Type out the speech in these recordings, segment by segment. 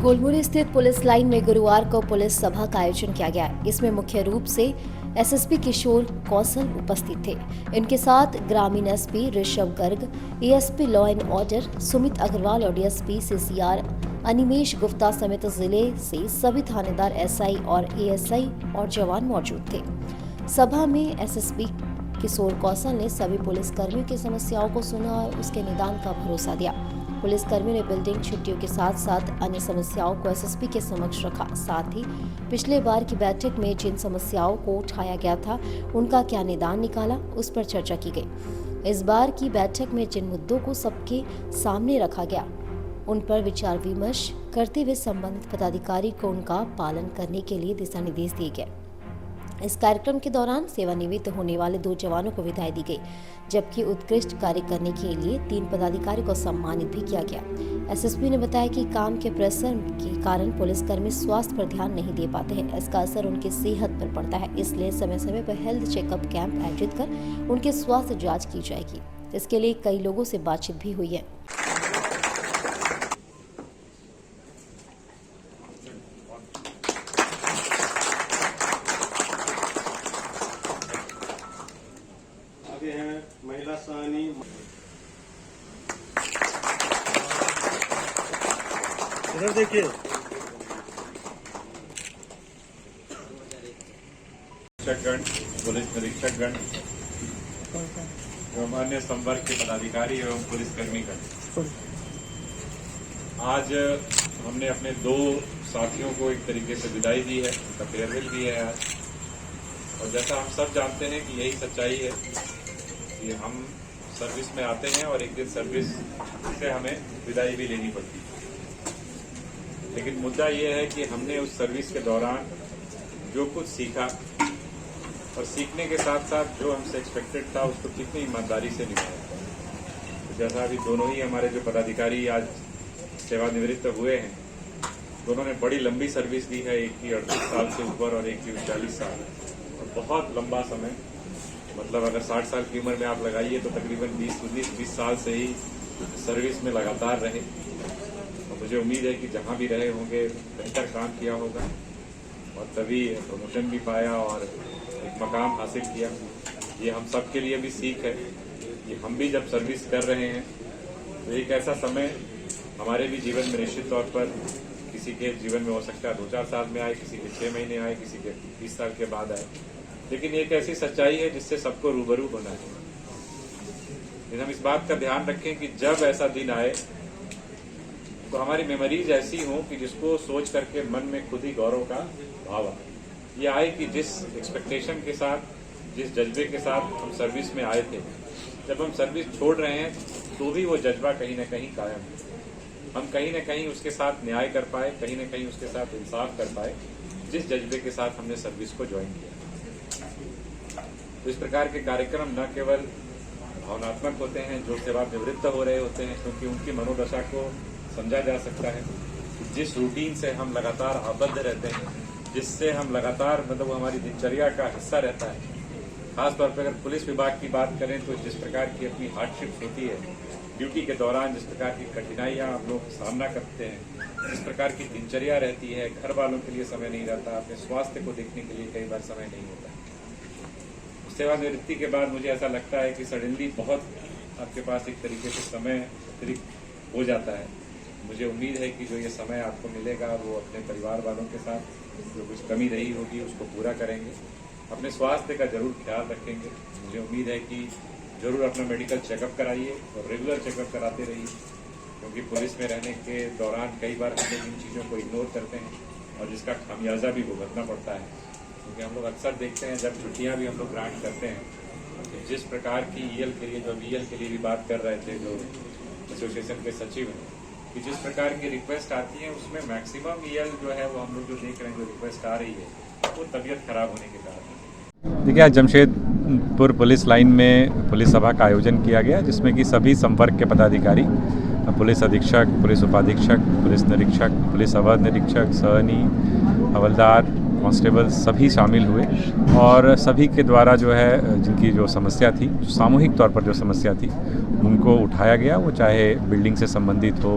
कोलमुरी स्थित police line में गुरुवार को पुलिस सभा का आयोजन किया गया। इसमें मुख्य रूप से एसएसपी किशोर कौशल उपस्थित थे। इनके साथ ग्रामीण SP Rishabh Garg, ASP law and order Sumit Agarwal और डीएसपी सीसीआर अनिमेश गुप्ता समेत जिले से सभी थानेदार, एसआई और एएसआई और जवान मौजूद थे। सभा में एसएसपी किशोर कौशल ने सभी पुलिसकर्मियों की समस्याओं को सुना और उसके निदान का भरोसा दिया। पुलिसकर्मियों ने बिल्डिंग छुट्टियों के साथ साथ अन्य समस्याओं को एसएसपी के समक्ष रखा। साथ ही पिछले बार की बैठक में जिन समस्याओं को उठाया गया था उनका क्या निदान निकाला, उस पर चर्चा की गई। इस बार की बैठक में जिन मुद्दों को सबके सामने रखा गया उन पर विचार विमर्श करते हुए संबंधित पदाधिकारी को उनका पालन करने के लिए दिशा निर्देश दिए गए। इस कार्यक्रम के दौरान सेवानिवृत्त होने वाले 2 जवानों को विदाई दी गई, जबकि उत्कृष्ट कार्य करने के लिए 3 पदाधिकारी को सम्मानित भी किया गया। एसएसपी ने बताया कि काम के प्रेशर के कारण पुलिसकर्मी स्वास्थ्य पर ध्यान नहीं दे पाते हैं। इसका असर उनकी सेहत पर पड़ता है, इसलिए समय समय पर हेल्थ चेकअप कैंप आयोजित कर उनके स्वास्थ्य जाँच की जाएगी। इसके लिए कई लोगों से बातचीत भी हुई है। महिला सहनी इधर देखिए, शिक्षकगण, पुलिस निरीक्षकगण एवं अन्य संवर्ग के पदाधिकारी एवं पुलिसकर्मीगण, आज हमने अपने 2 साथियों को एक तरीके से विदाई दी है, उनका फेयरवेल भी है आज। और जैसा हम सब जानते हैं कि यही सच्चाई है कि हम सर्विस में आते हैं और एक दिन सर्विस से हमें विदाई भी लेनी पड़ती है। लेकिन मुद्दा यह है कि हमने उस सर्विस के दौरान जो कुछ सीखा और सीखने के साथ साथ जो हमसे एक्सपेक्टेड था उसको कितनी ईमानदारी से निभाया। तो जैसा अभी दोनों ही हमारे जो पदाधिकारी आज सेवानिवृत्त हुए हैं, दोनों ने बड़ी लंबी सर्विस दी है, एक की 38 साल से ऊपर और एक की 39 साल, और बहुत लंबा समय, मतलब अगर 60 साल की उम्र में आप लगाइए तो तकरीबन 20 साल से ही सर्विस में लगातार रहे। और मुझे उम्मीद है कि जहां भी रहे होंगे बेहतर काम किया होगा और तभी प्रमोशन भी पाया और एक मकाम हासिल किया। ये हम सब के लिए भी सीख है कि हम भी जब सर्विस कर रहे हैं तो एक ऐसा समय हमारे भी जीवन में निश्चित तौर पर, किसी के जीवन में हो सकता है 2-4 साल में आए, किसी के 6 महीने आए, किसी के 20 साल के बाद आए, लेकिन एक ऐसी सच्चाई है जिससे सबको रूबरू होना है। लेकिन हम इस बात का ध्यान रखें कि जब ऐसा दिन आए तो हमारी मेमोरीज ऐसी हों कि जिसको सोच करके मन में खुद ही गौरव का भाव आए। ये आए कि जिस एक्सपेक्टेशन के साथ, जिस जज्बे के साथ हम सर्विस में आए थे, जब हम सर्विस छोड़ रहे हैं तो भी वो जज्बा कहीं न कहीं कायम है। हम कहीं न कहीं उसके साथ न्याय कर पाए, कहीं न कहीं उसके साथ इंसाफ कर पाए, जिस जज्बे के साथ हमने सर्विस को ज्वाइन किया। तो इस प्रकार के कार्यक्रम न केवल भावनात्मक होते हैं जो सेवानिवृत्त हो रहे होते हैं, क्योंकि उनकी मनोदशा को समझा जा सकता है कि जिस रूटीन से हम लगातार आबद्ध रहते हैं, जिससे हम लगातार, मतलब वो हमारी दिनचर्या का हिस्सा रहता है। खासतौर पर अगर पुलिस विभाग की बात करें तो जिस प्रकार की अपनी हार्डशिप होती है ड्यूटी के दौरान, जिस प्रकार की कठिनाइयाँ हम लोग सामना करते हैं, जिस प्रकार की दिनचर्या रहती है, घर वालों के लिए समय नहीं रहता, अपने स्वास्थ्य को देखने के लिए कई बार समय नहीं होता। सेवानिवृत्ति के बाद मुझे ऐसा लगता है कि सडनली बहुत आपके पास एक तरीके से समय अतिरिक्त हो जाता है। मुझे उम्मीद है कि जो ये समय आपको मिलेगा वो अपने परिवार वालों के साथ जो कुछ कमी रही होगी उसको पूरा करेंगे, अपने स्वास्थ्य का जरूर ख्याल रखेंगे। मुझे उम्मीद है कि जरूर अपना मेडिकल चेकअप कराइए और रेगुलर चेकअप कराते रहिए, क्योंकि पुलिस में रहने के दौरान कई बार हम लोग इन चीज़ों को इग्नोर करते हैं और जिसका खामियाजा भी भुगतना पड़ता है। क्योंकि हम लोग अक्सर देखते हैं जब छुट्टियां भी हम लोग ग्रांट करते हैं, तो जिस प्रकार की ईएल के लिए, जो ईएल के लिए भी बात कर रहे थे, जो एसोसिएशन के सचिव हैं, कि जिस प्रकार की रिक्वेस्ट आती है उसमें मैक्सिमम ईएल जो है वो हम लोग जो देख रहे हैं, जो रिक्वेस्ट आ रही है वो तबीयत खराब होने के कारण। देखिए, आज जमशेदपुर पुलिस लाइन में पुलिस सभा का आयोजन किया गया, जिसमें कि सभी संवर्ग के पदाधिकारी, पुलिस अधीक्षक, पुलिस उपाधीक्षक, पुलिस निरीक्षक, पुलिस अवर निरीक्षक, सहनी, हवलदार, कांस्टेबल सभी शामिल हुए और सभी के द्वारा जो है जिनकी जो समस्या थी, जो सामूहिक तौर पर जो समस्या थी, उनको उठाया गया। वो चाहे बिल्डिंग से संबंधित हो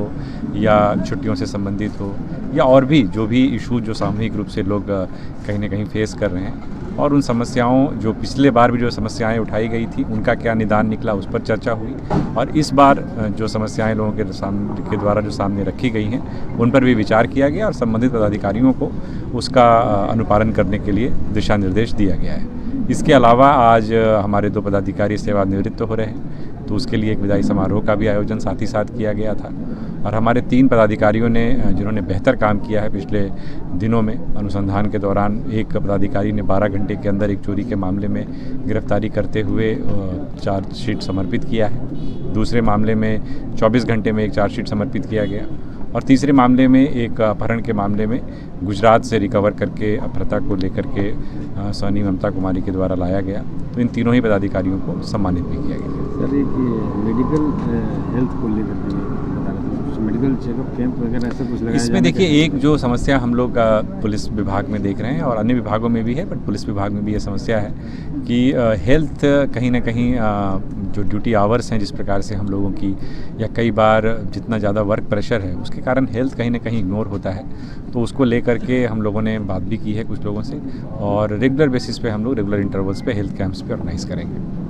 या छुट्टियों से संबंधित हो या और भी जो भी इशू जो सामूहिक रूप से लोग कहीं ना कहीं फेस कर रहे हैं, और उन समस्याओं जो पिछले बार भी जो समस्याएं उठाई गई थी उनका क्या निदान निकला, उस पर चर्चा हुई। और इस बार जो समस्याएं लोगों के द्वारा जो सामने रखी गई हैं उन पर भी विचार किया गया और संबंधित पदाधिकारियों को उसका अनुपालन करने के लिए दिशा निर्देश दिया गया है। इसके अलावा आज हमारे 2 पदाधिकारी सेवानिवृत्त हो रहे हैं, तो उसके लिए एक विदाई समारोह का भी आयोजन साथ ही साथ किया गया था। और हमारे 3 पदाधिकारियों ने जिन्होंने बेहतर काम किया है पिछले दिनों में, अनुसंधान के दौरान एक पदाधिकारी ने 12 घंटे के अंदर एक चोरी के मामले में गिरफ्तारी करते हुए चार्जशीट समर्पित किया है। दूसरे मामले में 24 घंटे में एक चार्जशीट समर्पित किया गया और तीसरे मामले में एक अपहरण के मामले में गुजरात से रिकवर करके अपहृता को लेकर के सोनी ममता कुमारी के द्वारा लाया गया। तो इन तीनों ही पदाधिकारियों को सम्मानित भी किया गया। सर, एक मेडिकल हेल्थ को लेकर मेडिकल चेकअप कैंप वगैरह ऐसा कुछ लगाया? इसमें देखिए, एक जो समस्या हम लोग पुलिस विभाग में देख रहे हैं और अन्य विभागों में भी है, बट पुलिस विभाग में भी ये समस्या है कि हेल्थ कहीं ना कहीं जो ड्यूटी आवर्स हैं जिस प्रकार से हम लोगों की, या कई बार जितना ज़्यादा वर्क प्रेशर है उसके कारण हेल्थ कहीं ना कहीं इग्नोर होता है। तो उसको लेकर के हम लोगों ने बात भी की है कुछ लोगों से और रेगुलर बेसिस पे हम लोग रेगुलर इंटरवल्स पे हेल्थ कैंप्स पे ऑर्गेनाइज़ करेंगे।